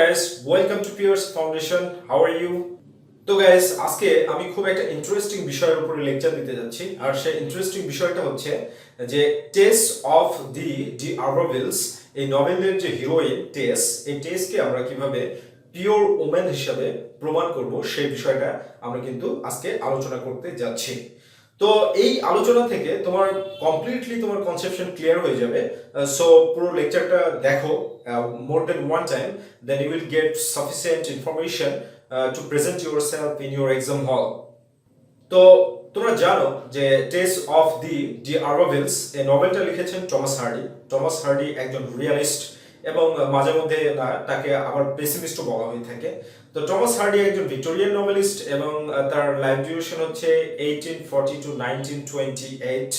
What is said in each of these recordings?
guys, welcome to PRC Foundation. How are you? তো guys আজকে আমি খুব একটা ইন্টারেস্টিং বিষয়ের উপরে লেকচার দিতে যাচ্ছি আর সেই ইন্টারেস্টিং বিষয়টা হচ্ছে যে টেস অফ দি আরভিলস এই নভেলের যে হিরোইন টেস এই টেসকে আমরা কিভাবে পিওর ওম্যান হিসাবে প্রমাণ করব সেই বিষয়টা আমরা কিন্তু আজকে আলোচনা করতে যাচ্ছি। তো এই আলোচনা থেকে তোমার কমপ্লিটলি তোমার কনসেপশন ক্লিয়ার হয়ে যাবে। সো পুরো লেকচারটা দেখো more than one time, then you will get sufficient information to present yourself in your exam hall. তো তোমরা জানো যে টেস অফ দি আরভিলস এই নভেলটা লিখেছেন টমাস হার্ডি। টমাস হার্ডি একজন রিয়ালিস্ট এবং মাঝে মধ্যে তাকে আবার পেসিমিস্টও বলা হয়ে থাকে। তো টমাস হার্ডি একজন ভিক্টোরিয়ান নভেলিস্ট এবং তার লাইফ ডিউরেশন হচ্ছে 1840 টু 1928।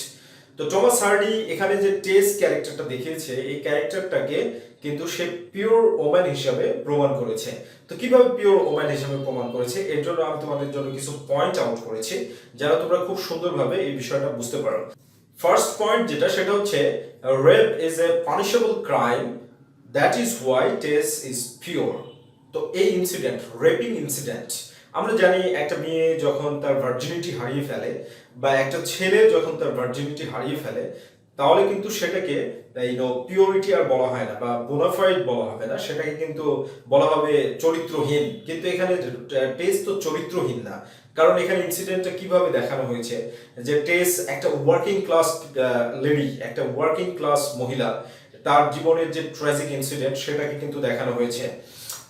তো টমাস হার্ডি এখানে যে টেস ক্যারেক্টারটা দেখিয়েছে এই ক্যারেক্টারটাকে কিন্তু সে পিওর ওম্যান হিসাবে প্রমাণ করেছে। তো কিভাবে পিওর ওম্যান হিসাবে প্রমাণ করেছে এর জন্য আমি তোমাদের জন্য কিছু পয়েন্ট আউট করেছি যারা তোমরা খুব সুন্দরভাবে এই বিষয়টা বুঝতে পারো। ফার্স্ট পয়েন্ট যেটা সেটা হচ্ছে rape is a punishable crime, that is why Tess is pure. তো এই ইনসিডেন্ট, রেপিং ইনসিডেন্ট, আমরা জানি একটা মেয়ে যখন তার ভার্জিনিটি হারিয়ে ফেলে বা একটা ছেলে যখন তার ভার্জিনিটি হারিয়ে ফেলে তাহলে কিন্তু সেটাকে পিওরিটি আর বলা হয় না বা বোনাফাইড বলা হবে না, সেটাকে কিন্তু বলা হবে চরিত্রহীন। কিন্তু এখানে টেস তো চরিত্রহীন না, কারণ এখানে ইনসিডেন্টটা কিভাবে দেখানো হয়েছে যে টেস একটা ওয়ার্কিং ক্লাস লেডি, একটা ওয়ার্কিং ক্লাস মহিলা, তার জীবনের যে ট্র্যাজিক ইনসিডেন্ট সেটাকে কিন্তু দেখানো হয়েছে।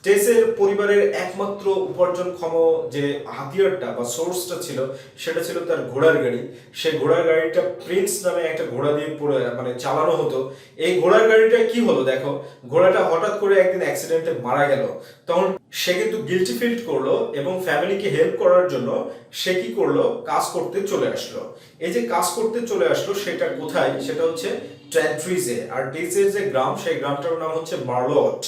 টেসের পরিবারের একমাত্র উপার্জনক্ষম যে হাতিয়ারটা বা সোর্সটা ছিল সেটা ছিল তার ঘোড়ার গাড়ি। সেই ঘোড়ার গাড়িটা প্রিন্স নামে একটা ঘোড়া দিয়ে চালানো হতো। এই ঘোড়ার গাড়িটা কি হলো দেখো, ঘোড়াটা হঠাৎ করে একদিন অ্যাক্সিডেন্টে মারা গেল। তখন সে কিন্তু গিলটি ফিল করলো এবং ফ্যামিলিকে হেল্প করার জন্য সে কি করলো, কাজ করতে চলে আসলো। এই যে কাজ করতে চলে আসলো সেটা কোথায়, সেটা হচ্ছে ট্যান্ট্রিজে। আর টেসের যে গ্রাম সেই গ্রামটার নাম হচ্ছে মার্লট।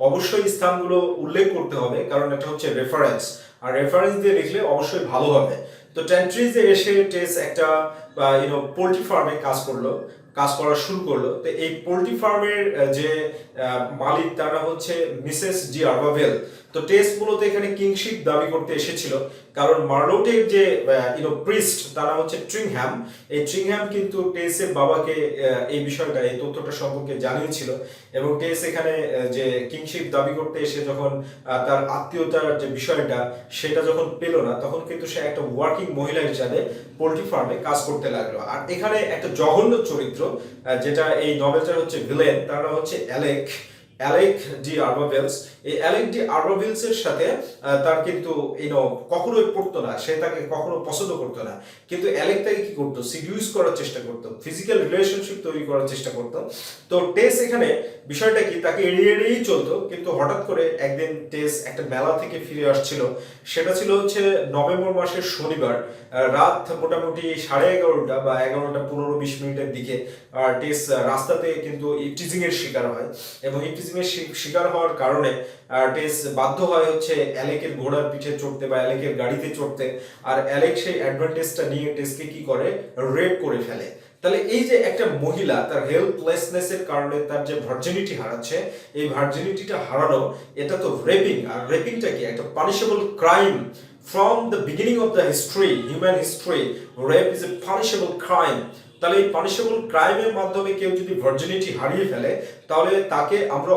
অবশ্যই স্থানগুলো উল্লেখ করতে হবে কারণ এটা হচ্ছে রেফারেন্স, আর রেফারেন্স দিয়ে লিখলে অবশ্যই ভালো হবে। তো ট্যান্ট্রিজে এসে টেস একটা পোল্ট্রি ফার্মে কাজ করা শুরু করলো। তো এই পোল্ট্রি ফার্মের যে মালিক তারা হচ্ছে মিসেস ডি আরভাভেল। তো টেস মূলত এখানে কিংশিপ দাবি করতে এসেছিল কারণ মার্লোটের যে প্রিস্ট তারা হচ্ছে ট্রিংহ্যাম। এই ট্রিংহ্যাম কিন্তু টেসের বাবাকে এই বিষয়টা, এই তথ্যটা সম্পর্কে জানিয়েছিল এবং টেস এখানে যে কিংশিপ দাবি করতে এসে যখন তার আত্মীয়তার যে বিষয়টা সেটা যখন পেল না তখন কিন্তু সে একটা ওয়ার্কিং মহিলা হিসাবে পোল্ট্রি ফার্মে কাজ করতে লাগলো। আর এখানে একটা জঘন্য চরিত্র যেটা এই নভেলটার হচ্ছে ভিলেন, তার নাম হচ্ছে অ্যালেক ডি আরভাভেলস। এই অ্যালেক ডি আরভাভেলস এর সাথে তার কিন্তু কখনোই পড়তো না, সে তাকে কখনো পছন্দ করতো না। কিন্তু অ্যালেক তাকে কি করতো, সিডিউস করার চেষ্টা করতো, ফিজিক্যাল রিলেশনশিপ তৈরি করার চেষ্টা করতো। তো টেস এখানে বিষয়টা কি, তাকে এড়িয়েই চলতো। কিন্তু হঠাৎ করে একদিন টেস একটা মেলা থেকে ফিরে আসছিল, সেটা ছিল হচ্ছে নভেম্বর মাসের শনিবার রাত মোটামুটি 11:30 বা 11:15-20 দিকে। আর টেস রাস্তাতে কিন্তু ইপটিজিং এর শিকার হয় এবং ইপটিজিং এর শিকার হওয়ার কারণে টেস বাধ্য হয় হচ্ছে অ্যালেকের ঘোড়ার পিঠে চড়তে বা অ্যালেকের গাড়িতে চড়তে। আর অ্যালেক সেই অ্যাডভান্টেজটা নিয়ে টেসকে কি করে, রেপ করে ফেলে। তাহলে এই যে একটা মহিলা তার হেল্পলেসনেস এর কারণে তার যে ভার্জিনিটি হারাচ্ছে, এই ভার্জিনিটিটা হারানো এটা তো রেপিং। আর রেপিংটা কি একটা punishable crime. From the beginning of the history, human history, rape is a punishable crime. তাহলে এই পানিশেবল ক্রাইমের মাধ্যমে কেউ যদি ভার্জিনিটি হারিয়ে ফেলে তাহলে তাকে আমরা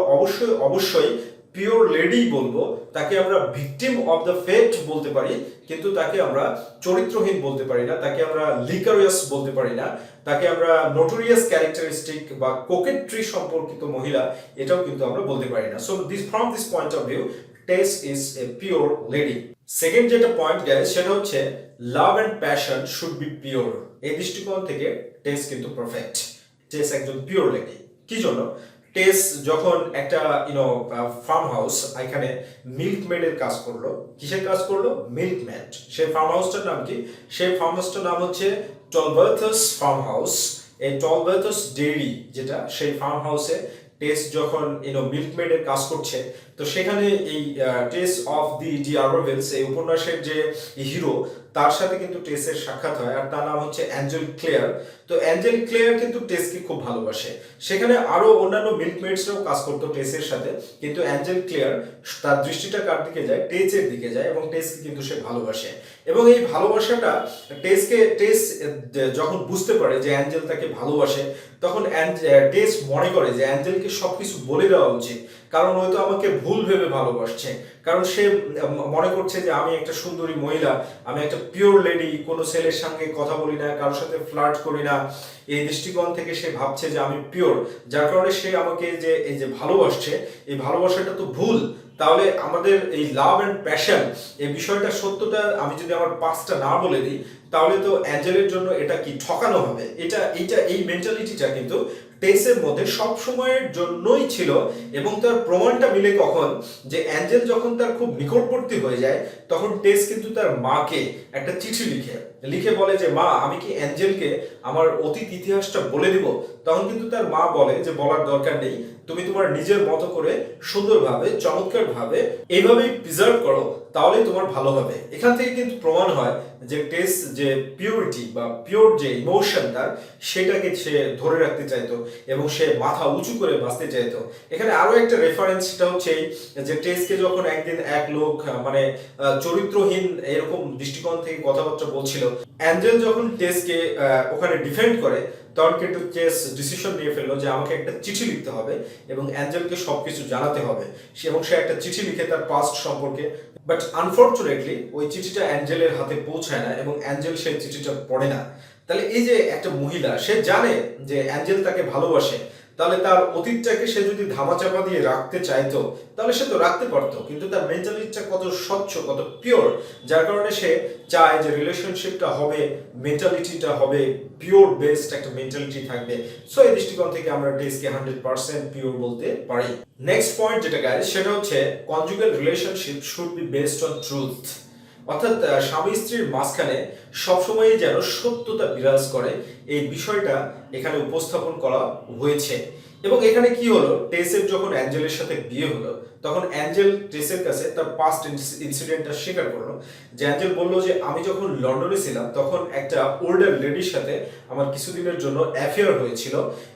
অবশ্যই পিওর লেডি বলবো, তাকে আমরা ভিকটিম অফ দ্য ফেট বলতে পারি, কিন্তু তাকে আমরা চরিত্রহীন বলতে পারি না, তাকে আমরা লিকারিয়াস বলতে পারি না, তাকে আমরা নোটোরিয়াস ক্যারেক্টারিস্টিক বা কোকেট্রি সম্পর্কিত মহিলা এটাও কিন্তু আমরা বলতে পারি না। So from this point of view Tess is a pure lady. Second যেটা পয়েন্ট গাইস সেটা হচ্ছে love and passion should be pure. এই দৃষ্টিকোণ থেকে টেস কিন্তু পারফেক্ট, টেস একজন পিওর লেডি। কি জন্য, টেস যখন একটা ফার্ম হাউস, এখানে মিল্কমেডের কাজ করলো। কিসের কাজ করলো, মিল্কমেড। সেই ফার্ম হাউসটার নাম কি, সেই ফার্ম হাউসটার নাম হচ্ছে টলবার্থাস ফার্ম হাউস। এই টলবার্থাস ডেইরি যেটা, সেই ফার্ম হাউসে টেস যখন মিল্কমেডের কাজ করছে, তো সেখানে এই টেস অফ দি আরভিলস এই উপন্যাসের যে হিরো তার সাথে কিন্তু টেসের সাক্ষাৎ হয়, আর তার নাম হচ্ছে অ্যাঞ্জেল ক্লেয়ার। তো অ্যাঞ্জেল ক্লেয়ার কিন্তু টেসকে খুব ভালোবাসে। সেখানে আরো অন্যান্য মিল্কমেটসরাও কাজ করতো টেসের সাথে, কিন্তু অ্যাঞ্জেল ক্লেয়ার তার দৃষ্টিটা কার দিকে যায়, টেসের দিকে যায়, এবং টেসকে কিন্তু সে ভালোবাসে। এবং এই ভালোবাসাটা টেস যখন বুঝতে পারে যে অ্যাঞ্জেল তাকে ভালোবাসে, তখন টেস মনে করে যে অ্যাঞ্জেলকে সবকিছু বলে দেওয়া উচিত, কারণ হয়তো আমাকে ভুল ভেবে ভালোবাসছে, কারণ সে মনে করছে যে আমি একটা সুন্দরী মহিলা, আমি একটা পিওর লেডি, কোনো ছেলের সঙ্গে কথা বলি না, কারোর সাথে ফ্লার্ট করি না, এই দৃষ্টিকোণ থেকে সে ভাবছে যে আমি পিওর, যার কারণে সে আমাকে যে এই যে ভালোবাসছে, এই ভালোবাসাটা তো ভুল। তাহলে আমাদের এই লাভ অ্যান্ড প্যাশন, এই বিষয়টা সত্যটা আমি যদি আমার পাস্টটা না বলে দিই, তাহলে তো অ্যাঞ্জেলের জন্য এটা কি ঠকানো হবে। এই মেন্টালিটিটা কিন্তু টেসের মধ্যে সব সময়ের জন্যই ছিল। এবং তার প্রমাণটা মিলে কখন, যে অ্যাঞ্জেল যখন তার খুব নিকটবর্তী হয়ে যায়, তখন টেস কিন্তু তার মাকে একটা চিঠি লিখে বলে যে মা, আমি কি অ্যাঞ্জেলকে আমার অতীত ইতিহাসটা বলে দিব? তখন কিন্তু তার মা বলে যে বলার দরকার নেই, তুমি তোমার নিজের মতো করে সুন্দরভাবে, চমৎকারভাবে এইভাবেই প্রিজার্ভ করো, তাহলে তোমার ভালো হবে। এখান থেকে কিন্তু প্রমাণ হয় যে টেস যে পিওরিটি বা পিওর যে ইমোশন তার, সেটাকে সে ধরে রাখতে চাইতো এবং সে মাথা উঁচু করে বাঁচতে চাইতো। এখানে আরো একটা রেফারেন্স, সেটা হচ্ছে যে টেসকে যখন একদিন এক লোক মানে চরিত্রহীন এরকম দৃষ্টিকোণ থেকে কথাবার্তা বলছিল, অ্যাঞ্জেল যখন টেসকে ওখানে ডিফেন্ড করে, তখন কিন্তু টেস ডিসিশন নিয়ে ফেললো যে আমাকে একটা চিঠি লিখতে হবে এবং অ্যাঞ্জেলকে সবকিছু জানাতে হবে। এবং সে একটা চিঠি লিখে তার পাস্ট সম্পর্কে, বাট আনফর্চুনেটলি ওই চিঠিটা অ্যাঞ্জেলের হাতে পৌঁছায় না এবং অ্যাঞ্জেল সেই চিঠিটা পড়ে না। তাহলে এই যে একটা মহিলা, সে জানে যে অ্যাঞ্জেল তাকে ভালোবাসে, তাহলে তার অতীতটাকে সে যদি ধামাচাপা দিয়ে রাখতে চাইতো, তাহলে সে তো রাখতে পারতো, কিন্তু তার মেন্টালিটিটা কত স্বচ্ছ, কত পিওর, যার কারণে সে চায় যে রিলেশনশিপটা হবে, মেন্টালিটিটা হবে পিওর বেসড একটা মেন্টালিটি থাকবে। সো এই দৃষ্টিকোণ থেকে আমরা টেসকে 100% পিওর বলতে পারি। নেক্সট পয়েন্ট যেটা গাইস, সেটা হচ্ছে conjugal relationship should be based on truth. অর্থাৎ স্বামী স্ত্রীর মাঝখানে সবসময় যেন সত্যতা বিরাজ করে, এই বিষয়টা এখানে উপস্থাপন করা হয়েছে। এবং এখানে কি হলো, টেসের যখন অ্যাঞ্জেলের সাথে বিয়ে হলো, তখন অ্যাঞ্জেল টেসের কাছে তার পাস্ট ইনসিডেন্টটা স্বীকার করলো। যে অ্যাঞ্জেল বললো যে আমি যখন লন্ডনে ছিলাম, তখন একটা ওল্ডার লেডির সাথে আমার কিছুদিনের জন্য অ্যাফেয়ার হয়েছিল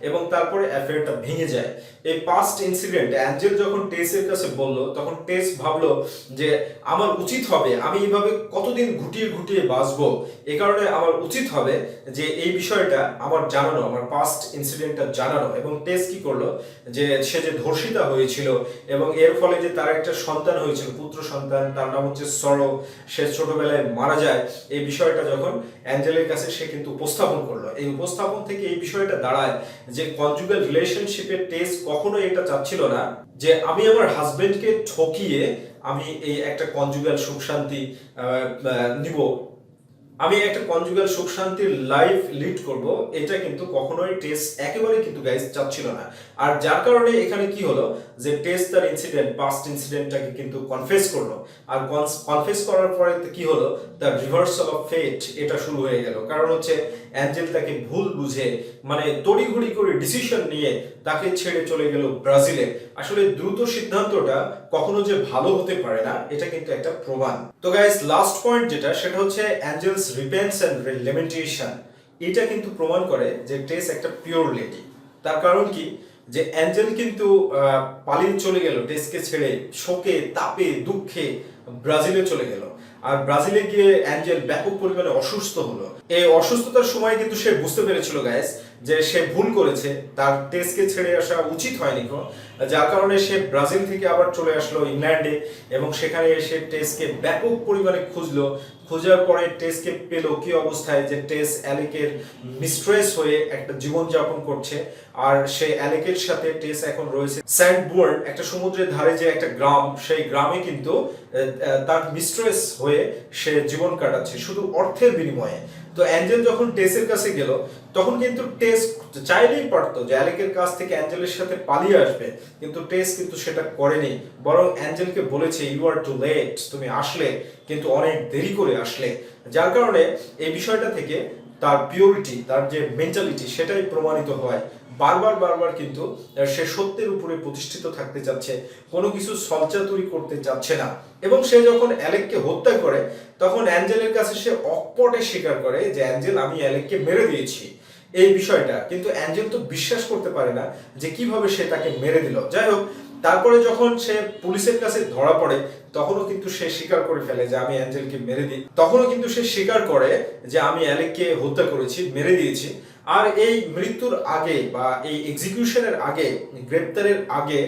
এবং তারপরে অ্যাফেয়ারটা ভেঙে যায়। এই পাস্ট ইনসিডেন্ট অ্যাঞ্জেল যখন টেসের কাছে বললো, তখন টেস ভাবলো যে আমার উচিত হবে, আমি এইভাবে কতদিন ঘুটিয়ে ঘুটিয়ে বাঁচবো, এ কারণে আমার উচিত হবে যে এই বিষয়টা আমার জানানো, আমার পাস্ট ইনসিডেন্টটা জানানো। এবং টেস কি করলো, যে সে যে ধর্ষিতা হয়েছিল এবং এর ফলে যে তার একটা সন্তান হয়েছিল, পুত্র সন্তান, তার নাম হচ্ছে সরো, সে ছোটবেলায় মারা যায়, এই বিষয়টা যখন অ্যাঞ্জেলের কাছে সে কিন্তু উপস্থাপন করলো। এই উপস্থাপন থেকে এই বিষয়টা দাঁড়ায় যে কনজুগাল রিলেশনশিপের টেস কখনো এটা চাচ্ছিল না যে আমি আমার হাজবেন্ডকে ঠকিয়ে আমি এই একটা কনজুগাল সুখ শান্তি নিব, আমি একটা কনজুগাল সুখ শান্তির লাইফ লিড করব, এটা কিন্তু কখনোই টেস একেবারে কিন্তু গাইস চাচ্ছিল না। আর যার কারণে এখানে কি হলো, যে টেস তার ইনসিডেন্ট, পাস্ট ইনসিডেন্টটাকে কিন্তু কনফেস করলো। আর কনফেস করার পরে কি হলো, তার রিভার্সাল অফ ফেট এটা শুরু হয়ে গেল। কারণ হচ্ছে অ্যাঞ্জেল তাকে ভুল বুঝে, মানে তড়িঘড়ি করে ডিসিশন নিয়ে তাকে ছেড়ে চলে গেল ব্রাজিলে। আসলে দ্রুত সিদ্ধান্তটা কখনো যে ভালো হতে পারে না, এটা কিন্তু একটা প্রমাণ। তো গাইস, লাস্ট পয়েন্ট যেটা, সেটা হচ্ছে অ্যাঞ্জেলস রিপেন্স এন্ড লেমেন্টেশন। এটা কিন্তু প্রমাণ করে যে টেস একটা পিওর লেডি। তার কারণ কি, যে অ্যাঞ্জেল কিন্তু পালিয়ে চলে গেল টেসকে ছেড়ে, শোকে, তাপে, দুঃখে ব্রাজিলে চলে গেল। আর ব্রাজিলে গিয়ে অ্যাঞ্জেল ব্যাপক পরিমাণে অসুস্থ হলো। এই অসুস্থতার সময় কিন্তু সে বুঝতে পেরেছিল গাইস যে সে ভুল করেছে, তার টেসকে ছেড়ে আসা উচিত হয়নি, যার কারণে সে ব্রাজিল থেকে আবার চলে আসলো ইংল্যান্ডে এবং সেখানে এসে টেসকে ব্যাপক পরিমাণে খুঁজলো। খোঁজার পরে টেসকে পেলো কি অবস্থায়, যে টেস অ্যালেকের মিস্ট্রেস হয়ে একটা জীবনযাপন করছে। আর সেই অ্যালেকের সাথে টেস এখন রয়েছে সেন্ট বুয়ার্ন, একটা সমুদ্রের ধারে যে একটা গ্রাম, সেই গ্রামে কিন্তু তার মিস্ট্রেস হয়ে সে জীবন কাটাচ্ছে শুধু অর্থের বিনিময়ে। তো অ্যাঞ্জেল যখন টেসের কাছে গেল, তখন কিন্তু টেস চাইলেই পারতো যে অ্যালেকের কাছ থেকে অ্যাঞ্জেলের সাথে পালিয়ে আসবে, কিন্তু টেস কিন্তু সেটা করেনি, বরং অ্যাঞ্জেলকে বলেছে ইউ আর টু লেট, তুমি আসলে কিন্তু অনেক দেরি করে আসলে। যার কারণে এই বিষয়টা থেকে তার পিওরিটি, তার যে মেন্টালিটি, সেটাই প্রমাণিত হয় বারবার বারবার কিন্তু সে সত্যের উপরে প্রতিষ্ঠিত থাকতে চাচ্ছে, কোনো কিছু ছলচাতুরি করতে চাচ্ছে না। এবং সে যখন অ্যালেককে হত্যা করে তখন অ্যাঞ্জেলের কাছে সে অকপটে স্বীকার করে যে অ্যাঞ্জেল, আমি অ্যালেককে মেরে দিয়েছি এই বিষয়টা। কিন্তু অ্যাঞ্জেল তো বিশ্বাস করতে পারে না যে কিভাবে সে তাকে মেরে দিল। যাই হোক, তারপরে যখন সে পুলিশের কাছে ধরা পড়ে তখনও কিন্তু সে স্বীকার করে ফেলে যে আমি অ্যাঞ্জেলকে মেরে দিই, তখনও কিন্তু সে স্বীকার করে যে আমি অ্যালেককে হত্যা করেছি, মেরে দিয়েছি। আর এই মৃত্যুর আগে বা এই এক্সিকিউশনের আগে, গ্রেপ্তারের আগে,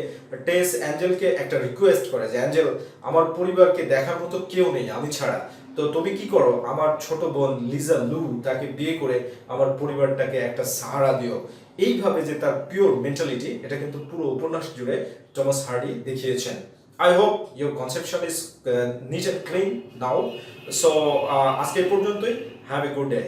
টেস অ্যাঞ্জেলকে একটা রিকোয়েস্ট করে যে অ্যাঞ্জেল, আমার পরিবারকে দেখার মতো কেউ নেই আমি ছাড়া, তো তুমি কি করো, আমার ছোট বোন লিজা লু তাকে বিয়ে করে আমার পরিবারটাকে একটা সাহারা দিও। এইভাবে যে তার পিওর মেন্টালিটি, এটা কিন্তু পুরো উপন্যাস জুড়ে টমাস হার্ডি দেখিয়েছেন। I hope your conception is neat and clean now. So আজকে এই পর্যন্তই। Have a good day.